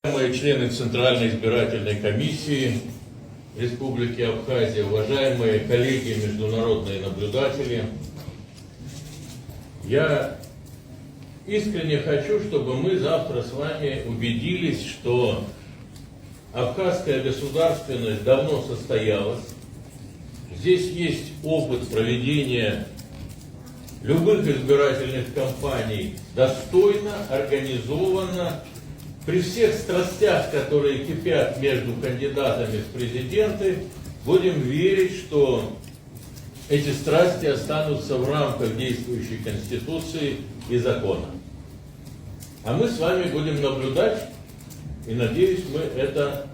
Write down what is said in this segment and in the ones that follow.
Уважаемые члены Центральной избирательной комиссии Республики Абхазия, уважаемые коллеги, международные наблюдатели, я искренне хочу, чтобы мы завтра с вами убедились, что абхазская государственность давно состоялась. Здесь есть опыт проведения любых избирательных кампаний достойно, организованно, при всех страстях, которые кипят между кандидатами в президенты. Будем верить, что эти страсти останутся в рамках действующей Конституции и закона. А мы с вами будем наблюдать, и надеюсь, мы это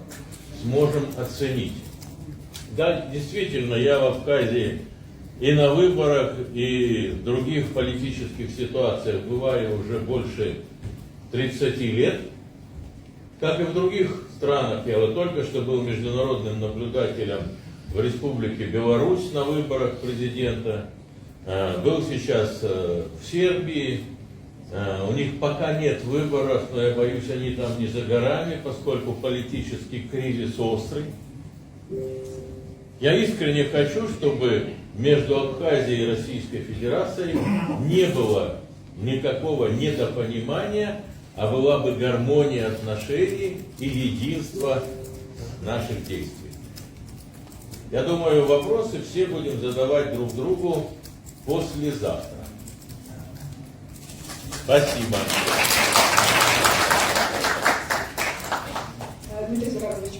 сможем оценить. Да, действительно, я в Абхазии и на выборах, и в других политических ситуациях бываю уже больше 30 лет. Как и в других странах, я вот только что был международным наблюдателем в Республике Беларусь на выборах президента, был сейчас в Сербии, у них пока нет выборов, но я боюсь, они там не за горами, поскольку политический кризис острый. Я искренне хочу, чтобы между Абхазией и Российской Федерацией не было никакого недопонимания, а была бы гармония отношений и единство наших действий. Я думаю, вопросы все будем задавать друг другу послезавтра. Спасибо. Дмитрий Зуравович,